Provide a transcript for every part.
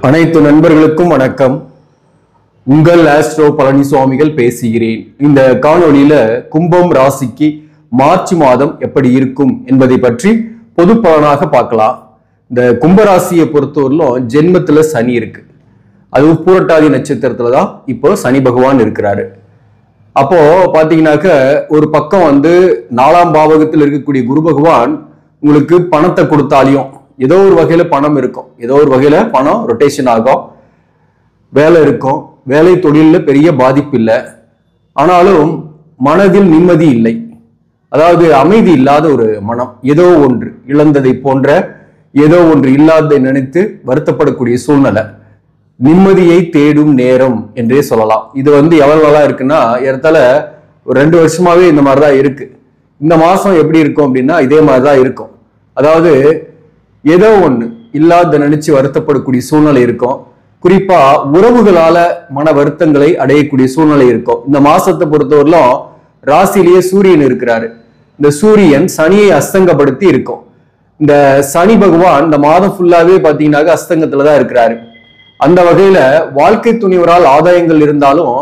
அனைத்து நண்பர்களுக்கும் வணக்கம். உங்கள் ஆஸ்ட்ரோ பழனிசுவாமிகள் பேசுகிறேன். இந்த காணொளியில கும்பம் ராசிக்கு மார்ச் மாதம் எப்படி இருக்கும் என்பதை பற்றி பொது பலனாக பார்க்கலாம். இந்த கும்பராசியை பொறுத்தவரையிலும் ஜென்மத்துல சனி இருக்கு. அதுவும் பூரட்டாதி நட்சத்திரத்துல தான் இப்போ சனி பகவான் இருக்கிறாரு. அப்போ பாத்தீங்கன்னாக்க ஒரு பக்கம் நாலாம் பாவகத்தில் இருக்கக்கூடிய குரு பகவான் உங்களுக்கு பணத்தை கொடுத்தாலையும் ஏதோ ஒரு வகையில பணம் இருக்கும், ஏதோ ஒரு வகையில பணம் ரொட்டேஷன் ஆகும், வேலை இருக்கும், வேலை தொழில பெரிய பாதிப்பு இல்லை. ஆனாலும் மனதில் நிம்மதி இல்லை. அதாவது அமைதி இல்லாத ஒரு மனம், ஏதோ ஒன்று இழந்ததை போன்ற ஏதோ ஒன்று இல்லாததை நினைத்து வருத்தப்படக்கூடிய சூழ்நிலை, நிம்மதியை தேடும் நேரம் என்றே சொல்லலாம். இது எவ்வளவு நாளா இருக்குன்னா ஏறத்தாழ ஒரு 2 வருஷமாவே இந்த மாதிரிதான் இருக்கு. இந்த மாசம் எப்படி இருக்கும் அப்படின்னா இதே மாதிரிதான் இருக்கும். அதாவது ஏதோ ஒண்ணு இல்லாத நினைச்சு வருத்தப்படக்கூடிய சூழ்நிலை இருக்கும். குறிப்பா உறவுகளால மன வருத்தங்களை அடையக்கூடிய சூழ்நிலை இருக்கும். இந்த மாசத்தை பொறுத்தவரையிலும் ராசியிலேயே சூரியன் இருக்கிறாரு. இந்த சூரியன் சனியை அஸ்தங்கப்படுத்தி இருக்கும். இந்த சனி பகவான் இந்த மாதம் ஃபுல்லாவே பாத்தீங்கன்னாக்க அஸ்தங்கத்துலதான் இருக்கிறாரு. அந்த வகையில வாழ்க்கை துணிவரால் ஆதாயங்கள் இருந்தாலும்,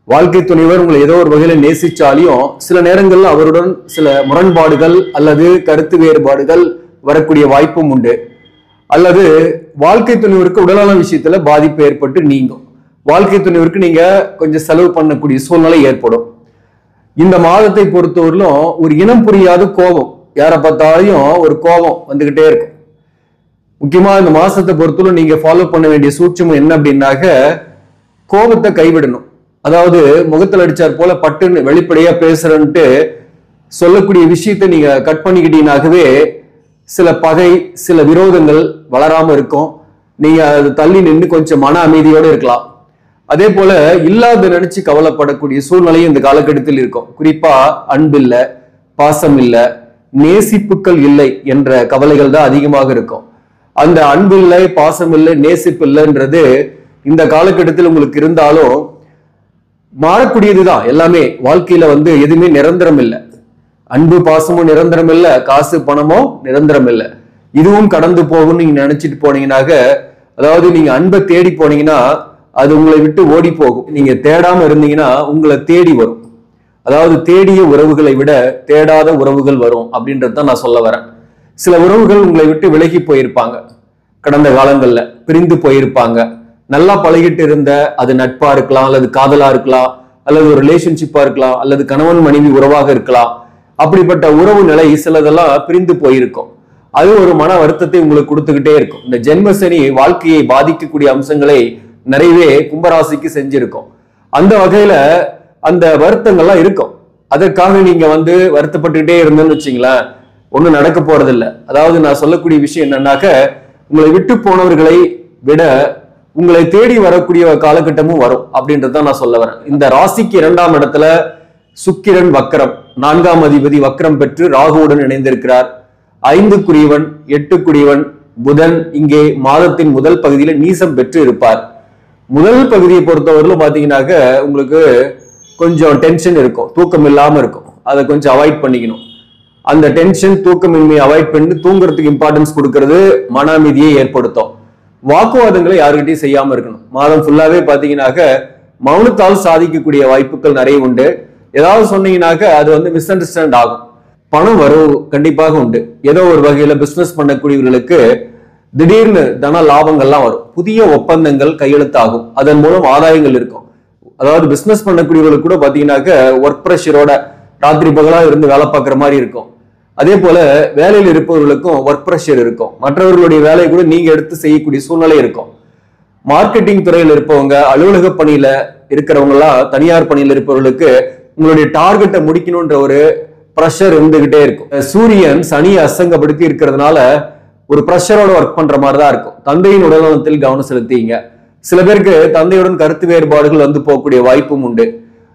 வாழ்க்கை துணிவர் உங்களை ஏதோ ஒரு வகையில நேசிச்சாலையும் சில நேரங்கள்ல அவருடன் சில முரண்பாடுகள் அல்லது கருத்து வேறுபாடுகள் வரக்கூடிய வாய்ப்பும் உண்டு. அல்லது வாழ்க்கை துணிவருக்கு உடல்நல விஷயத்துல பாதிப்பு ஏற்பட்டு நீங்கும். வாழ்க்கை துணிவருக்கு நீங்க கொஞ்சம் செலவு பண்ணக்கூடிய சூழ்நிலை ஏற்படும். இந்த மாதத்தை பொறுத்தவரையிலும் ஒரு இனம் புரியாத கோபம், யாரை பார்த்தாலையும் ஒரு கோபம் வந்துகிட்டே இருக்கும். முக்கியமா இந்த மாசத்தை பொறுத்தவரை நீங்க ஃபாலோ பண்ண வேண்டிய சூட்சம் என்ன அப்படின்னாக்க, கோபத்தை கைவிடணும். அதாவது முகத்தில் அடிச்சார் போல பட்டுன்னு வெளிப்படையா பேசுறன்ட்டு சொல்லக்கூடிய விஷயத்தை நீங்க கட் பண்ணிக்கிட்டீங்கன்னாகவே சில பகை, சில விரோதங்கள் வளராம இருக்கும். நீங்க அது தள்ளி நின்று கொஞ்சம் மன அமைதியோடு இருக்கலாம். அதே போல இல்லாத நினைச்சு கவலைப்படக்கூடிய சூழ்நிலையும் இந்த காலகட்டத்தில் இருக்கும். குறிப்பா அன்பு இல்லை, பாசம் இல்லை, நேசிப்புகள் இல்லை என்ற கவலைகள் தான் அதிகமாக இருக்கும். அந்த அன்பு இல்லை, பாசம் இல்லை, நேசிப்பு இல்லைன்றது இந்த காலகட்டத்தில் உங்களுக்கு இருந்தாலும் மாறக்கூடியதுதான். எல்லாமே வாழ்க்கையில எதுவுமே நிரந்தரம் இல்லை. அன்பு பாசமும் நிரந்தரம் இல்லை, காசு பணமும் நிரந்தரம் இல்லை. இதுவும் கடந்து போகும்னு நீங்க நினைச்சிட்டு போனீங்கன்னாக்க, அதாவது நீங்க அன்பை தேடி போனீங்கன்னா அது உங்களை விட்டு ஓடி போகும். நீங்க தேடாம இருந்தீங்கன்னா உங்களை தேடி வரும். அதாவது தேடிய உறவுகளை விட தேடாத உறவுகள் வரும் அப்படின்றதான் நான் சொல்ல வரேன். சில உறவுகள் உங்களை விட்டு விலகி போயிருப்பாங்க, கடந்த காலங்கள்ல பிரிந்து போயிருப்பாங்க. நல்லா பழகிட்டு இருந்த, அது நட்பா இருக்கலாம், அல்லது காதலா இருக்கலாம், அல்லது ஒரு ரிலேஷன்ஷிப்பா இருக்கலாம், அல்லது கணவன் மனைவி உறவாக இருக்கலாம். அப்படிப்பட்ட உறவு நிலை சிலதெல்லாம் பிரிந்து போயிருக்கும். அது ஒரு மன வருத்தத்தை உங்களுக்கு கொடுத்துக்கிட்டே இருக்கும். இந்த ஜென்மசனி வாழ்க்கையை பாதிக்கக்கூடிய அம்சங்களை நிறையவே கும்பராசிக்கு செஞ்சிருக்கும். அந்த வகையில அந்த வருத்தங்கள்லாம் இருக்கும். அதற்காக நீங்க வருத்தப்பட்டுக்கிட்டே இருந்தேன்னு வச்சுங்களேன், ஒண்ணும் நடக்க போறது இல்லை. அதாவது நான் சொல்லக்கூடிய விஷயம் என்னன்னாக்க, உங்களை விட்டு போனவர்களை விட உங்களை தேடி வரக்கூடிய காலகட்டமும் வரும் அப்படின்றதான் நான் சொல்ல வரேன். இந்த ராசிக்கு 2ஆம் இடத்துல சுக்கிரன் வக்ரம், 4ஆம் அதிபதி வக்ரம் பெற்று ராகுவுடன் இணைந்திருக்கிறார். 5 8 புதன் இங்கே மாதத்தின் முதல் பகுதியில நீசம் பெற்று இருப்பார். முதல் பகுதியை பொறுத்தவரையிலும் பாத்தீங்கன்னாக்க உங்களுக்கு கொஞ்சம் டென்ஷன் இருக்கும், தூக்கம் இல்லாம இருக்கும். அதை கொஞ்சம் அவாய்ட் பண்ணிக்கணும். அந்த டென்ஷன், தூக்கமின்மையை அவாய்ட் பண்ணி தூங்குறதுக்கு இம்பார்ட்டன்ஸ் கொடுக்கறது மன அமைதியை ஏற்படுத்தும். வாக்குவாதங்களை யாருக்கிட்டையும் செய்யாம இருக்கணும். மாதம் ஃபுல்லாவே பாத்தீங்கன்னாக்க மௌனத்தால் சாதிக்கக்கூடிய வாய்ப்புகள் நிறைய உண்டு. ஏதாவது சொன்னீங்கன்னாக்க அது மிஸ் அண்டர்ஸ்டாண்ட் ஆகும். பணம் வரவு கண்டிப்பாக உண்டு. ஏதோ ஒரு வகையில பிசினஸ் பண்ணக்கூடியவர்களுக்கு திடீர்னு தன லாபங்கள்லாம் வரும். புதிய ஒப்பந்தங்கள் கையெழுத்தாகும். அதன் மூலம் ஆதாயங்கள் இருக்கும். அதாவது பிசினஸ் பண்ணக்கூடியவர்களுக்கு கூட பாத்தீங்கன்னாக்க ஒர்க் ப்ரெஷரோட ராத்திரி பகலா இருந்து வேலை பார்க்குற மாதிரி இருக்கும். அதே போல வேலையில் இருப்பவர்களுக்கும் ஒர்க் ப்ரெஷர் இருக்கும். மற்றவர்களுடைய வேலையை கூட நீங்க எடுத்து செய்யக்கூடிய சூழ்நிலை இருக்கும். மார்க்கெட்டிங் துறையில் இருப்பவங்க, அலுவலக பணியில இருக்கிறவங்க எல்லாம், தனியார் பணியில் இருப்பவர்களுக்கு உங்களுடைய டார்கெட்டை முடிக்கணும்ன்ற ஒரு ப்ரெஷர் இருந்துகிட்டே இருக்கும். சூரியன் சனியை அசங்கப்படுத்தி இருக்கிறதுனால ஒரு ப்ரெஷரோட ஒர்க் பண்ற மாதிரி தான் இருக்கும். தந்தையின் உடல்நலத்தில் கவனம் செலுத்திங்க. சில பேருக்கு தந்தையுடன் கருத்து வேறுபாடுகள் போகக்கூடிய வாய்ப்பும் உண்டு.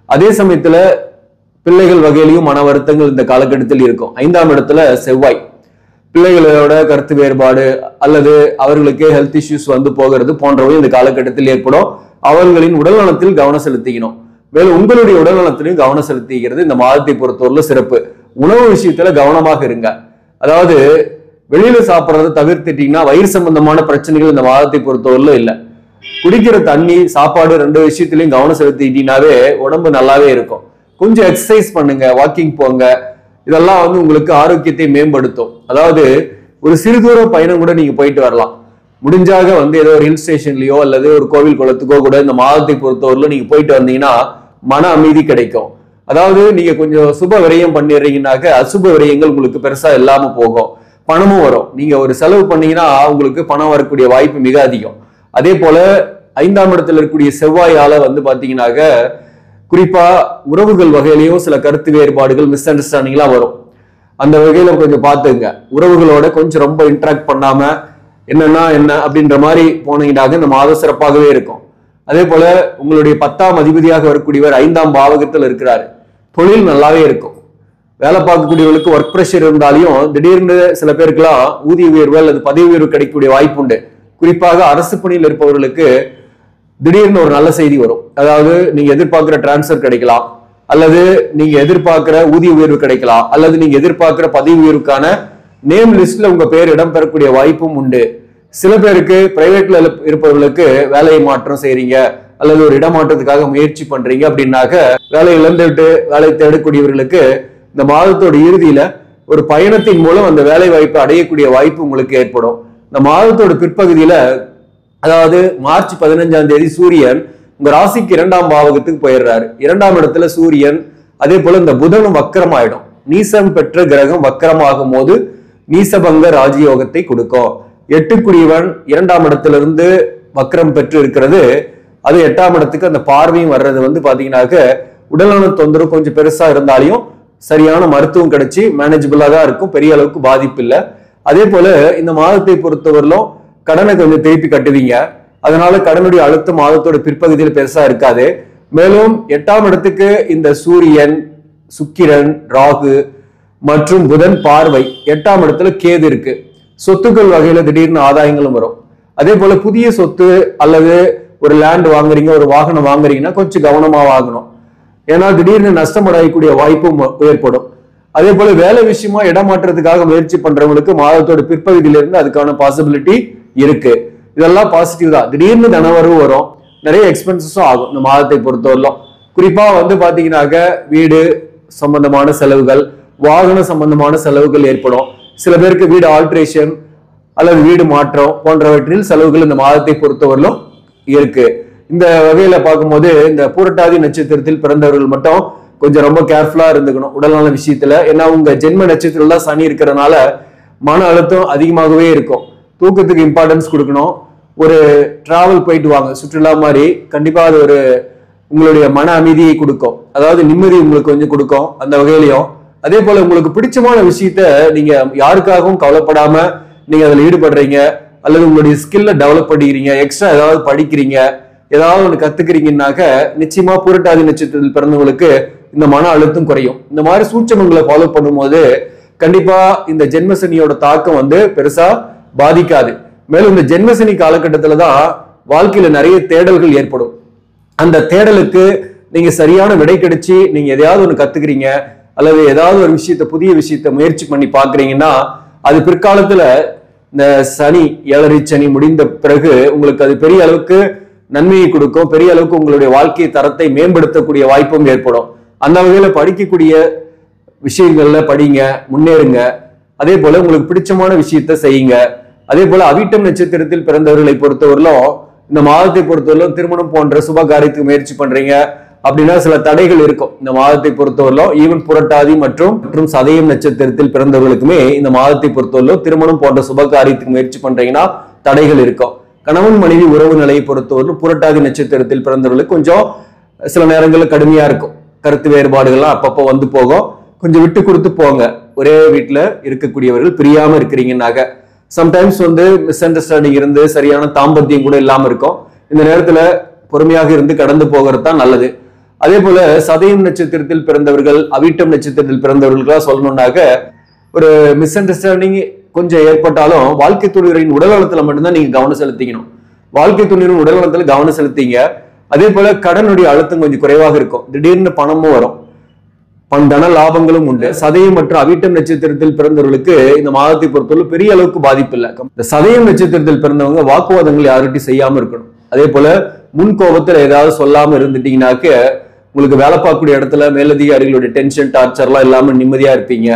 அதே சமயத்துல பிள்ளைகள் வகையிலையும் மன வருத்தங்கள் இந்த காலகட்டத்தில் இருக்கும். 5ஆம் இடத்துல செவ்வாய், பிள்ளைகளோட கருத்து வேறுபாடு அல்லது அவர்களுக்கு ஹெல்த் இஷ்யூஸ் போகிறது போன்றவை இந்த காலகட்டத்தில் ஏற்படும். அவர்களின் உடல்நலத்தில் கவனம் செலுத்திக்கணும். மேலும் உங்களுடைய உடல்நலத்திலையும் கவனம் செலுத்திக்கிறது இந்த மாதத்தை பொறுத்தவரையில சிறப்பு. உணவு விஷயத்துல கவனமாக இருங்க. அதாவது வெளியில சாப்பிட்றத தவிர்த்துட்டீங்கன்னா வயிறு சம்பந்தமான பிரச்சனைகள் இந்த மாதத்தை பொறுத்தவரையிலும் இல்லை. குடிக்கிற தண்ணி, சாப்பாடு 2 விஷயத்திலையும் கவனம் செலுத்திட்டீங்கன்னாவே உடம்பு நல்லாவே இருக்கும். கொஞ்சம் எக்ஸசைஸ் பண்ணுங்க, வாக்கிங் போங்க. இதெல்லாம் வந்து உங்களுக்கு ஆரோக்கியத்தை மேம்படுத்தும். அதாவது ஒரு சிறு தூர பயணம் கூட நீங்க போயிட்டு வரலாம். முடிஞ்சாக வந்து ஏதோ ஒரு ஹில் ஸ்டேஷன்லயோ அல்லது ஒரு கோவில் குளத்துக்கோ கூட இந்த மாதத்தை பொறுத்தவரையிலும் நீங்க போயிட்டு வந்தீங்கன்னா மன அமைதி கிடைக்கும். அதாவது நீங்க கொஞ்சம் சுப விரயம் பண்ணிடுறீங்கன்னாக்க அசுப விரயங்கள் உங்களுக்கு பெருசா இல்லாம போகும். பணமும் வரும். நீங்க ஒரு செலவு பண்ணீங்கன்னா உங்களுக்கு பணம் வரக்கூடிய வாய்ப்பு மிக அதிகம். அதே போல 5ஆம் இடத்துல இருக்கக்கூடிய செவ்வாயால வந்து பாத்தீங்கன்னாக்க குறிப்பா உறவுகள் வகையிலையும் சில கருத்து வேறுபாடுகள், மிஸ் அண்டர்ஸ்டாண்டிங்லாம் வரும். அந்த வகையில கொஞ்சம் பார்த்துங்க. உறவுகளோட கொஞ்சம் ரொம்ப இன்டராக்ட் பண்ணாம என்னன்னா என்ன அப்படின்ற மாதிரி போனீங்கன்னாக்க இந்த மாதம் சிறப்பாகவே இருக்கும். அதே போல உங்களுடைய 10ஆம் அதிபதியாக வரக்கூடியவர் 5ஆம் பாவகத்தில் இருக்கிறாரு. தொழில் நல்லாவே இருக்கும். வேலை பார்க்கக்கூடியவர்களுக்கு ஒர்க் ப்ரெஷர் இருந்தாலையும் திடீர்னு சில பேருக்குலாம் ஊதிய உயர்வு அல்லது பதவி உயர்வு கிடைக்கக்கூடிய வாய்ப்பு உண்டு. குறிப்பாக அரசு பணியில் இருப்பவர்களுக்கு திடீர்னு ஒரு நல்ல செய்தி வரும். அதாவது நீங்க எதிர்பார்க்கிற டிரான்ஸ்ஃபர் கிடைக்கலாம், அல்லது நீங்க எதிர்பார்க்கிற ஊதிய உயர்வு கிடைக்கலாம், அல்லது நீங்க எதிர்பார்க்கிற பதவி உயர்வுக்கான நேம் லிஸ்ட்ல உங்க பேர் இடம்பெறக்கூடிய வாய்ப்பும் உண்டு. சில பேருக்கு பிரைவேட்ல இருப்பவர்களுக்கு வேலையை மாற்றம் செய்றீங்க அல்லது ஒரு இடமாற்றத்துக்காக முயற்சி பண்றீங்க அப்படின்னாக்க வேலை இழந்துட்டு வேலை தேடக்கூடியவர்களுக்கு இந்த மாதத்தோட இறுதியில ஒரு பயணத்தின் மூலம் அந்த வேலை வாய்ப்பை அடையக்கூடிய வாய்ப்பு உங்களுக்கு ஏற்படும். இந்த மாதத்தோட பிற்பகுதியில, அதாவது மார்ச் 15ஆம் தேதி சூரியன் உங்க ராசிக்கு 2ஆம் பாவகத்துக்கு போயிடுறாரு. 2ஆம் இடத்துல சூரியன். அதே போல இந்த புதனும் வக்கரம் ஆயிடும். நீசம் பெற்ற கிரகம் வக்கரமாகும் போது நீசபங்க ராஜயோகத்தை கொடுக்கும். 8க்குரியவன் 2ஆம் இடத்திலிருந்து வக்கரம் பெற்று இருக்கிறது. அது 8ஆம் இடத்துக்கு அந்த பார்வையும் வர்றது வந்து பாத்தீங்கன்னாக்க உடல்நல தொந்தரவு கொஞ்சம் பெருசா இருந்தாலையும் சரியான மருத்துவம் கிடைச்சி மேனேஜபிளா தான் இருக்கும். பெரிய அளவுக்கு பாதிப்பு இல்லை. அதே போல இந்த மாதத்தை பொறுத்தவரையிலும் கடனை கொஞ்சம் திருப்பி கட்டுவீங்க. அதனால கடனுடைய அழுத்தம் மாதத்தோட பிற்பகுதியில் பெருசா இருக்காது. மேலும் 8ஆம் இடத்துக்கு இந்த சூரியன், சுக்கிரன், ராகு மற்றும் புதன் பார்வை, 8ஆம் இடத்துல கேது இருக்கு. சொத்துக்கள் வகையில திடீர்னு ஆதாயங்களும் வரும். அதே போல புதிய சொத்து அல்லது ஒரு லேண்ட் வாங்குறீங்க, ஒரு வாகனம் வாங்குறீங்கன்னா கொஞ்சம் கவனமா வாங்கணும். ஏன்னா திடீர்னு நஷ்டம் அடையக்கூடிய வாய்ப்பும் ஏற்படும். அதே போல வேலை விஷயமா இடமாற்றத்துக்காக முயற்சி பண்றவங்களுக்கு மாதத்தோட பிற்பகுதியிலிருந்து அதுக்கான பாசிபிலிட்டி இருக்கு. இதெல்லாம் பாசிட்டிவ் தான். திடீர்னு தனவரவு வரும், நிறைய எக்ஸ்பென்சஸும் ஆகும் இந்த மாதத்தை பொறுத்தவரையிலும். குறிப்பா வந்து பாத்தீங்கன்னாக்க வீடு சம்பந்தமான செலவுகள், வாகன சம்பந்தமான செலவுகள் ஏற்படும். சில பேருக்கு வீடு ஆல்ட்ரேஷன் அல்லது வீடு மாற்றம் போன்றவற்றில் செலவுகள் இந்த மாதத்தை பொறுத்தவரையிலும் இருக்கு. இந்த வகையில பார்க்கும்போது இந்த பூரட்டாதி நட்சத்திரத்தில் பிறந்தவர்கள் மட்டும் கொஞ்சம் ரொம்ப கேர்ஃபுல்லா இருந்துக்கணும் உடல்நல விஷயத்துல. ஏன்னா உங்க ஜென்ம நட்சத்திரம் தான் சனி இருக்கிறதுனால மன அழுத்தம் அதிகமாகவே இருக்கும். தூக்கத்துக்கு இம்பார்ட்டன்ஸ் கொடுக்கணும். ஒரு டிராவல் போயிட்டு வாங்க, சுற்றுலா மாதிரி. கண்டிப்பா அது ஒரு உங்களுடைய மன அமைதியை கொடுக்கும். அதாவது நிம்மதி உங்களுக்கு கொஞ்சம் கொடுக்கும் அந்த வகையிலையும். அதே போல உங்களுக்கு பிடிச்சமான விஷயத்த நீங்க யாருக்காகவும் கவலைப்படாம நீங்க அதுல ஈடுபடுறீங்க அல்லது உங்களுடைய ஸ்கில்ல டெவலப் பண்ணிக்கிறீங்க, எக்ஸ்ட்ரா ஏதாவது படிக்கிறீங்க, ஏதாவது ஒன்று கத்துக்கிறீங்கன்னாக்க நிச்சயமா பூரட்டாதி நட்சத்திரத்தில் பிறந்தவங்களுக்கு இந்த மன அழுத்தம் குறையும். இந்த மாதிரி சூட்சமங்களை ஃபாலோ பண்ணும்போது கண்டிப்பா இந்த ஜென்மசனியோட தாக்கம் வந்து பெருசா பாதிக்காது. மேலும் இந்த ஜென்மசனி காலகட்டத்துல தான் வாழ்க்கையில நிறைய தேடல்கள் ஏற்படும். அந்த தேடலுக்கு நீங்க சரியான விடை கிடைச்சி நீங்க எதையாவது ஒன்று கத்துக்கிறீங்க அல்லது ஏதாவது ஒரு விஷயத்த, புதிய விஷயத்த முயற்சி பண்ணி பாக்குறீங்கன்னா அது பிற்காலத்துல இந்த சனி, 7 சனி முடிந்த பிறகு உங்களுக்கு அது பெரிய அளவுக்கு நன்மையை கொடுக்கும். பெரிய அளவுக்கு உங்களுடைய வாழ்க்கை தரத்தை மேம்படுத்தக்கூடிய வாய்ப்பும் ஏற்படும். அந்த வகையில படிக்கக்கூடிய விஷயங்கள்ல படிங்க, முன்னேறுங்க. அதே போல உங்களுக்கு பிடிச்சமான விஷயத்த செய்யுங்க. அதே போல அவிட்டம் நட்சத்திரத்தில் பிறந்தவர்களை பொறுத்தவரையிலும் இந்த மாதத்தை பொறுத்தவரையிலும் திருமணம் போன்ற சுப காரியத்துக்கு முயற்சி பண்றீங்க அப்படின்னா சில தடைகள் இருக்கும் இந்த மாதத்தை பொறுத்தவரையிலும். ஈவன் புரட்டாதி மற்றும் சதயம் நட்சத்திரத்தில் பிறந்தவர்களுக்குமே இந்த மாதத்தை பொறுத்தவரையிலும் திருமணம் போன்ற சுப காரியத்துக்கு முயற்சி பண்றீங்கன்னா தடைகள் இருக்கும். கணவன் மனைவி உறவு நிலையை பொறுத்தவரையிலும் புரட்டாதி நட்சத்திரத்தில் பிறந்தவர்களுக்கு கொஞ்சம் சில நேரங்களில் கடுமையா இருக்கும். கருத்து வேறுபாடுகள்லாம் அப்பப்போ வந்து போகும். கொஞ்சம் விட்டு கொடுத்து போங்க. ஒரே வீட்டுல இருக்கக்கூடியவர்கள் பிரியாம இருக்கிறீங்கன்னாக்க சம்டைம்ஸ் வந்து மிஸ் அண்டர்ஸ்டாண்டிங் இருந்து சரியான தாம்பத்தியம் கூட இல்லாம இருக்கும். இந்த நேரத்துல பொறுமையாக இருந்து கடந்து போகிறது தான் நல்லது. அதே போல சதயம் நட்சத்திரத்தில் பிறந்தவர்கள், அவிட்டம் நட்சத்திரத்தில் பிறந்தவர்களுக்கெல்லாம் சொல்லணும்னாக்க ஒரு மிஸ் அண்டர்ஸ்டாண்டிங் கொஞ்சம் ஏற்பட்டாலும் வாழ்க்கை துணைவரின் உடல்நலத்துல மட்டும்தான் நீங்க கவனம் செலுத்திக்கணும். வாழ்க்கை துணைவரின் உடல்நலத்துல கவனம் செலுத்திங்க. அதே போல கடனுடைய அழுத்தம் கொஞ்சம் குறைவாக இருக்கும். திடீர்னு பணமும் வரும். தன லாபங்களும் உண்டு. சதயம் மற்றும் அவிட்டம் நட்சத்திரத்தில் பிறந்தவர்களுக்கு இந்த மாதத்தை பொறுத்தவரை பெரிய அளவுக்கு பாதிப்பு இல்லை. இந்த சதயம் நட்சத்திரத்தில் பிறந்தவங்க வாக்குவாதங்கள் யார்கிட்டையும் செய்யாம இருக்கணும். அதே போல முன் கோபத்துல ஏதாவது சொல்லாம இருந்துட்டீங்கன்னாக்க உங்களுக்கு வேலை பார்க்கக்கூடிய இடத்துல மேலதிகாரிகளுடைய டென்ஷன் டார்ச்சர்லாம் இல்லாம நிம்மதியா இருப்பீங்க.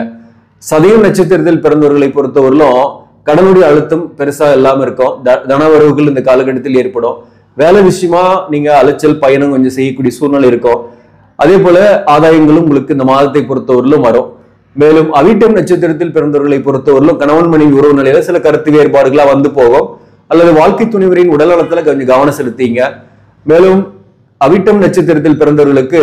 சதயம் நட்சத்திரத்தில் பிறந்தவர்களை பொறுத்தவரையிலும் கடனுடைய அழுத்தம் பெருசா இல்லாம இருக்கும். தனவரவுகள் இந்த காலகட்டத்தில் ஏற்படும். வேலை விஷயமா நீங்க அலைச்சல் பயணம் கொஞ்சம் செய்யக்கூடிய சூழ்நிலை இருக்கும். அதே போல ஆதாயங்களும் உங்களுக்கு இந்த மாதத்தை பொறுத்தவரையிலும் வரும். மேலும் அவிட்டம் நட்சத்திரத்தில் பிறந்தவர்களை பொறுத்தவரையிலும் கணவன் மனைவி உறவு நிலையில சில கருத்து வேறுபாடுகளா வந்து போகும். அல்லது வாழ்க்கை துணைவரின் உடல்நலத்துல கொஞ்சம் கவனம் செலுத்தீங்க. மேலும் அவிட்டம் நட்சத்திரத்தில் பிறந்தவர்களுக்கு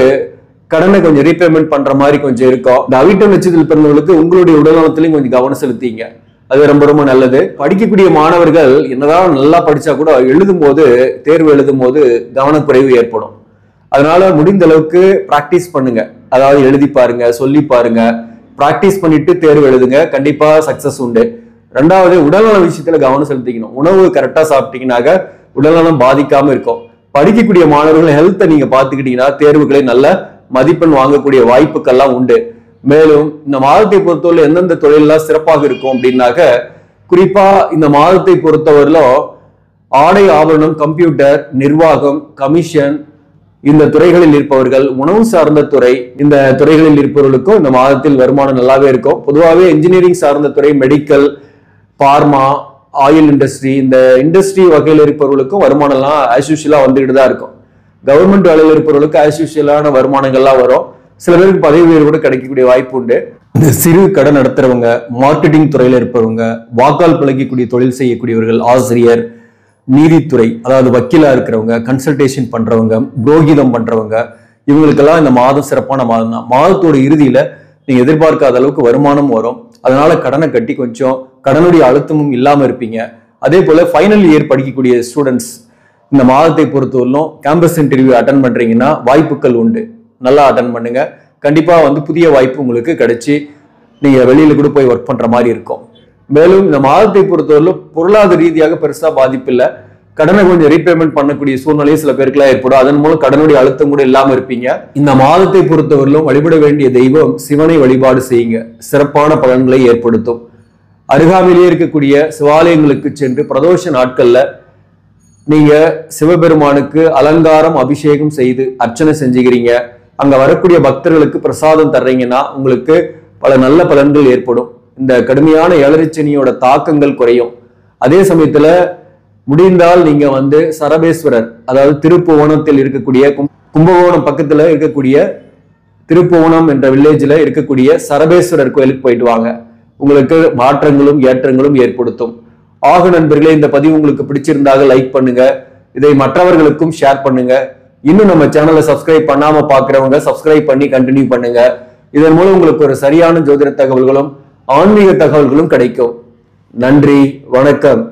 கடனை கொஞ்சம் ரீபேமெண்ட் பண்ற மாதிரி கொஞ்சம் இருக்கும். இந்த அவிட்டம் நட்சத்திரத்தில் பிறந்தவர்களுக்கு உங்களுடைய உடல்நலத்திலையும் கொஞ்சம் கவனம் செலுத்தீங்க. அது ரொம்ப ரொம்ப நல்லது. படிக்கக்கூடிய மாணவர்கள் என்னதான் நல்லா படிச்சா கூட தேர்வு எழுதும் போது கவனக்குறைவு ஏற்படும். அதனால முடிந்த அளவுக்கு பிராக்டிஸ் பண்ணுங்க. அதாவது எழுதி பாருங்க, சொல்லி பாருங்க, பிராக்டிஸ் பண்ணிட்டு தேர்வு எழுதுங்க. கண்டிப்பா சக்சஸ் உண்டு. ரெண்டாவது, உடல்நல விஷயத்துல கவனம் செலுத்திக்கணும். உணவு கரெக்டா சாப்பிட்டீங்கன்னாக்க உடல்நலம் பாதிக்காம இருக்கும். படிக்கக்கூடிய மாணவர்கள் ஹெல்த்தை நீங்க பாத்துக்கிட்டீங்கன்னா தேர்வுகளை நல்ல மதிப்பெண் வாங்கக்கூடிய வாய்ப்புகள்லாம் உண்டு. மேலும் இந்த மாதத்தை பொறுத்தவரை எந்தெந்த தொழிலெல்லாம் சிறப்பாக இருக்கும் அப்படின்னாக்க, குறிப்பா இந்த மாதத்தை பொறுத்தவரையிலும் ஆடை ஆபரணம், கம்ப்யூட்டர், நிர்வாகம், கமிஷன், இந்த துறைகளில் இருப்பவர்கள், உணவு சார்ந்த துறை, இந்த துறைகளில் இருப்பவர்களுக்கும் இந்த மாதத்தில் வருமானம் நல்லாவே இருக்கும். பொதுவாகவே இன்ஜினியரிங் சார்ந்த துறை, மெடிக்கல், பார்மா, ஆயில் இண்டஸ்ட்ரி, இந்த இண்டஸ்ட்ரி வகையில் இருப்பவர்களுக்கும் வருமானம்லாம் ஆஸ் யூஷுவலா வந்துகிட்டு தான் இருக்கும். கவர்மெண்ட் வேலையில் இருப்பவர்களுக்கு ஆஸ் யூஷுவலான வருமானங்கள்லாம் வரும். சில பேருக்கு பதவி உயர்வு கூட கிடைக்கக்கூடிய வாய்ப்பு உண்டு. இந்த சிறு கடை நடத்துறவங்க, மார்க்கெட்டிங் துறையில இருப்பவங்க, வாக்கால் பழகக்கூடிய தொழில் செய்யக்கூடியவர்கள், ஆசிரியர், நீதித்துறை, அதாவது வக்கீலா இருக்கிறவங்க, கன்சல்டேஷன் பண்றவங்க, புரோகிதம் பண்றவங்க, இவங்களுக்கெல்லாம் இந்த மாதம் சிறப்பான மாதம் தான். மாதத்தோட இறுதியில நீங்க எதிர்பார்க்காத அளவுக்கு வருமானம் வரும். அதனால கடனை கட்டி கொஞ்சம் கடனுடைய அழுத்தமும் இல்லாம இருப்பீங்க. அதே போல ஃபைனல் இயர் படிக்கக்கூடிய ஸ்டூடெண்ட்ஸ் இந்த மாதத்தை பொறுத்தவரையிலும் கேம்பஸ் இன்டர்வியூ அட்டன் பண்றீங்கன்னா வாய்ப்புகள் உண்டு. நல்லா அட்டன் பண்ணுங்க. கண்டிப்பா புதிய வாய்ப்பு உங்களுக்கு கிடைச்சி நீங்க வெளியில கூட போய் ஒர்க் பண்ற மாதிரி இருக்கும். மேலும் இந்த மாதத்தை பொறுத்தவரையிலும் பொருளாதார ரீதியாக பெருசா பாதிப்பு இல்லை. கடனை கொஞ்சம் ரீபேமெண்ட் பண்ணக்கூடிய சூழ்நிலையை சில பேருக்குலாம் ஏற்படும். அதன் மூலம் கடனுடைய அழுத்தம் கூட இல்லாம இருப்பீங்க. இந்த மாதத்தை பொறுத்தவரையிலும் வழிபட வேண்டிய தெய்வம் சிவனை வழிபாடு செய்யுங்க. சிறப்பான பலன்களை ஏற்படுத்தும். அருகாமையிலேயே இருக்கக்கூடிய சிவாலயங்களுக்கு சென்று பிரதோஷ நாட்கள்ல நீங்க சிவபெருமானுக்கு அலங்காரம், அபிஷேகம் செய்து அர்ச்சனை செஞ்சுக்கிறீங்க. அங்க வரக்கூடிய பக்தர்களுக்கு பிரசாதம் தர்றீங்கன்னா உங்களுக்கு பல நல்ல பலன்கள் ஏற்படும். இந்த கடுமையான ஏழரைச்சனியோட தாக்கங்கள் குறையும். அதே சமயத்துல முடிந்தால் நீங்க சரபேஸ்வரர், அதாவது திருப்புவனத்தில் இருக்கக்கூடிய கும்பகோணம் பக்கத்துல இருக்கக்கூடிய திருப்புவனம் என்ற வில்லேஜ்ல இருக்கக்கூடிய சரபேஸ்வரர் கோயிலுக்கு போயிட்டு வாங்க. உங்களுக்கு மாற்றங்களும் ஏற்றங்களும் ஏற்படுத்தும். ஆக நண்பர்களே, இந்த பதிவு உங்களுக்கு பிடிச்சிருந்தாக லைக் பண்ணுங்க. இதை மற்றவர்களுக்கும் ஷேர் பண்ணுங்க. இன்னும் நம்ம சேனலை சப்ஸ்கிரைப் பண்ணாம பாக்குறவங்க சப்ஸ்கிரைப் பண்ணி கண்டினியூ பண்ணுங்க. இதன் மூலம் உங்களுக்கு ஒரு சரியான ஜோதிட தகவல்களும் ஆன்மீக தகவல்களும் கிடைக்கும். நன்றி, வணக்கம்.